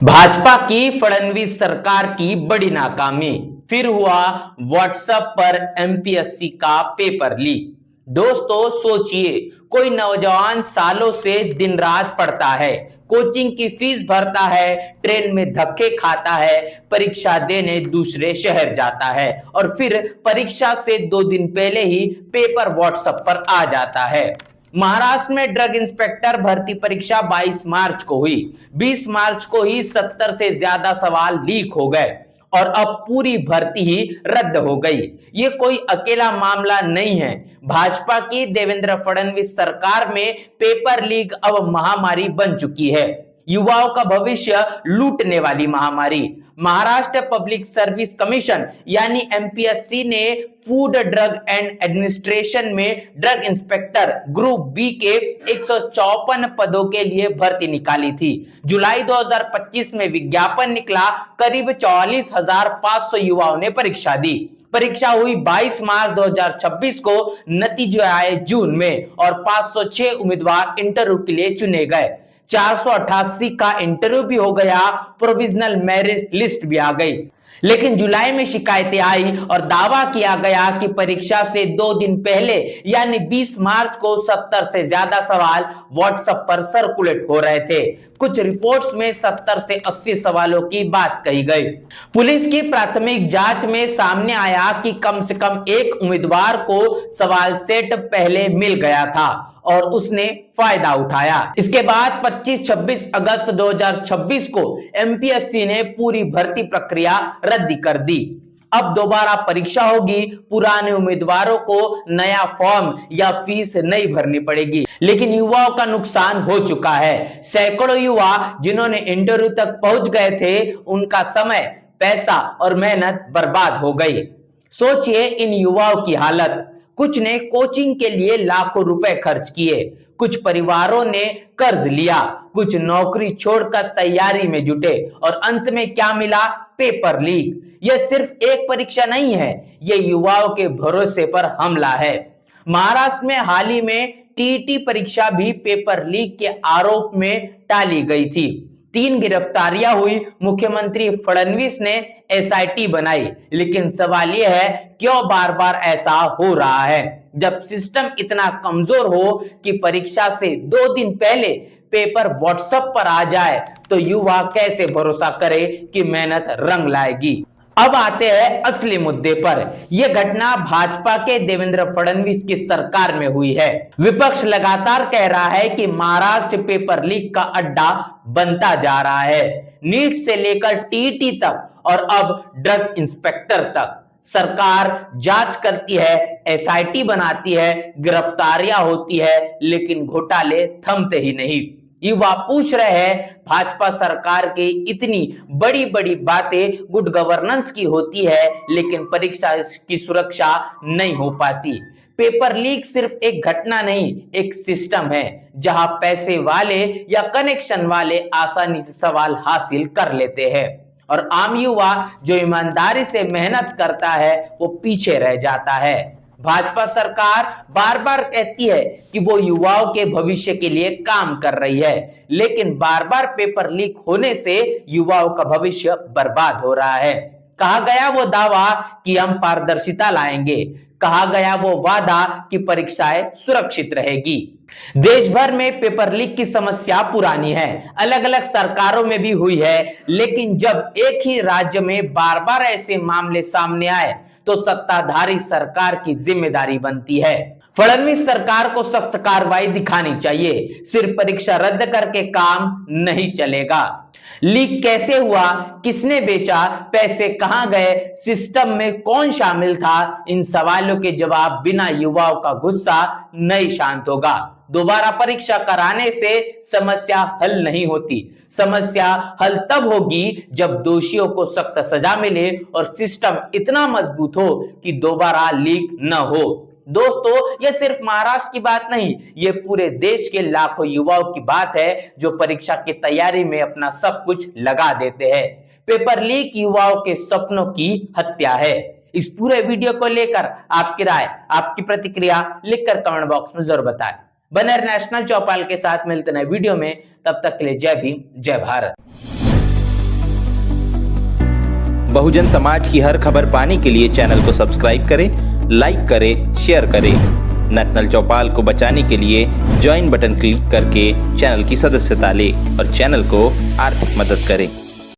भाजपा की फडणवीस सरकार की बड़ी नाकामी, फिर हुआ व्हाट्सएप पर एमपीएससी का पेपर लीक। दोस्तों सोचिए, कोई नौजवान सालों से दिन रात पढ़ता है, कोचिंग की फीस भरता है, ट्रेन में धक्के खाता है, परीक्षा देने दूसरे शहर जाता है और फिर परीक्षा से 2 दिन पहले ही पेपर व्हाट्सएप पर आ जाता है। महाराष्ट्र में ड्रग इंस्पेक्टर भर्ती परीक्षा 22 मार्च को हुई। 20 मार्च को ही 70 से ज्यादा सवाल लीक हो गए और अब पूरी भर्ती ही रद्द हो गई। ये कोई अकेला मामला नहीं है। भाजपा की देवेंद्र फडणवीस सरकार में पेपर लीक अब महामारी बन चुकी है, युवाओं का भविष्य लूटने वाली महामारी। महाराष्ट्र पब्लिक सर्विस कमीशन यानी एमपीएससी ने फूड ड्रग एंड एडमिनिस्ट्रेशन में ड्रग इंस्पेक्टर ग्रुप बी के 154 पदों के लिए भर्ती निकाली थी। जुलाई 2025 में विज्ञापन निकला, करीब 44,500 युवाओं ने परीक्षा दी। परीक्षा हुई 22 मार्च 2026 को, नतीजे आए जून में और 506 उम्मीदवार इंटरव्यू के लिए चुने गए। 488 का इंटरव्यू भी हो गया, प्रोविजनल मेरिट लिस्ट भी आ गई। लेकिन जुलाई में शिकायतें आई और दावा किया गया कि परीक्षा से 2 दिन पहले यानी 20 मार्च को 70 से ज्यादा सवाल व्हाट्सएप पर सर्कुलेट हो रहे थे। कुछ रिपोर्ट्स में 70 से 80 सवालों की बात कही गई। पुलिस की प्राथमिक जांच में सामने आया कि कम से कम एक उम्मीदवार को सवाल सेट पहले मिल गया था और उसने फायदा उठाया। इसके बाद 25-26 अगस्त 2026 को एमपीएससी ने पूरी भर्ती प्रक्रिया रद्द कर दी। अब दोबारा परीक्षा होगी, पुराने उम्मीदवारों को नया फॉर्म या फीस नहीं भरनी पड़ेगी। लेकिन युवाओं का नुकसान हो चुका है। सैकड़ों युवा जिन्होंने इंटरव्यू तक पहुंच गए थे, उनका समय, पैसा और मेहनत बर्बाद हो गई। सोचिए इन युवाओं की हालत। कुछ ने कोचिंग के लिए लाखों रुपए खर्च किए, कुछ परिवारों ने कर्ज लिया, कुछ नौकरी छोड़कर तैयारी में जुटे और अंत में क्या मिला? Paper leak. यह सिर्फ एक परीक्षा नहीं है, यह युवाओं के भरोसे पर हमला है। महाराष्ट्र में हाल ही में टीईटी परीक्षा भी पेपर लीक के आरोप में टाली गई थी। 3 गिरफ्तारियां हुई। मुख्यमंत्री फडणवीस ने एसआईटी बनाई, लेकिन सवाल यह है क्यों बार बार ऐसा हो रहा है? जब सिस्टम इतना कमजोर हो कि परीक्षा से 2 दिन पहले पेपर व्हाट्सएप पर आ जाए, तो युवा कैसे भरोसा करे कि मेहनत रंग लाएगी? अब आते हैं असली मुद्दे पर। यह घटना भाजपा के देवेंद्र फडणवीस की सरकार में हुई है। विपक्ष लगातार कह रहा है कि महाराष्ट्र पेपर लीक का अड्डा बनता जा रहा है। नीट से लेकर टीईटी तक और अब ड्रग इंस्पेक्टर तक सरकार जांच करती है, एसआईटी बनाती है, गिरफ्तारियां होती है, लेकिन घोटाले थमते ही नहीं। युवा पूछ रहे हैं, भाजपा सरकार की इतनी बड़ी बड़ी बातें गुड गवर्नेंस की होती है, लेकिन परीक्षा की सुरक्षा नहीं हो पाती। पेपर लीक सिर्फ एक घटना नहीं, एक सिस्टम है जहां पैसे वाले या कनेक्शन वाले आसानी से सवाल हासिल कर लेते हैं और आम युवा जो ईमानदारी से मेहनत करता है वो पीछे रह जाता है। भाजपा सरकार बार बार कहती है कि वो युवाओं के भविष्य के लिए काम कर रही है, लेकिन बार बार पेपर लीक होने से युवाओं का भविष्य बर्बाद हो रहा है। कहा गया वो दावा कि हम पारदर्शिता लाएंगे, कहा गया वो वादा कि परीक्षाएं सुरक्षित रहेगी। देश भर में पेपर लीक की समस्या पुरानी है, अलग अलग सरकारों में भी हुई है, लेकिन जब एक ही राज्य में बार बार ऐसे मामले सामने आए तो सत्ताधारी सरकार की जिम्मेदारी बनती है। फडणवीस सरकार को सख्त कार्रवाई दिखानी चाहिए। सिर्फ परीक्षा रद्द करके काम नहीं चलेगा। लीक कैसे हुआ, किसने बेचा, पैसे कहां गए, सिस्टम में कौन शामिल था, इन सवालों के जवाब बिना युवाओं का गुस्सा नहीं शांत होगा। दोबारा परीक्षा कराने से समस्या हल नहीं होती। समस्या हल तब होगी जब दोषियों को सख्त सजा मिले और सिस्टम इतना मजबूत हो कि दोबारा लीक न हो। दोस्तों, यह सिर्फ महाराष्ट्र की बात नहीं, यह पूरे देश के लाखों युवाओं की बात है जो परीक्षा की तैयारी में अपना सब कुछ लगा देते हैं। पेपर लीक युवाओं के सपनों की हत्या है। इस पूरे वीडियो को लेकर आपकी राय, आपकी प्रतिक्रिया लिखकर कमेंट बॉक्स में जरूर बताएं। बने नेशनल चौपाल के साथ मिलते नए वीडियो में, तब तक के लिए जय भीम, जय भारत। बहुजन समाज की हर खबर पाने के लिए चैनल को सब्सक्राइब करें, लाइक करें, शेयर करें। नेशनल चौपाल को बचाने के लिए ज्वाइन बटन क्लिक करके चैनल की सदस्यता लें और चैनल को आर्थिक मदद करें।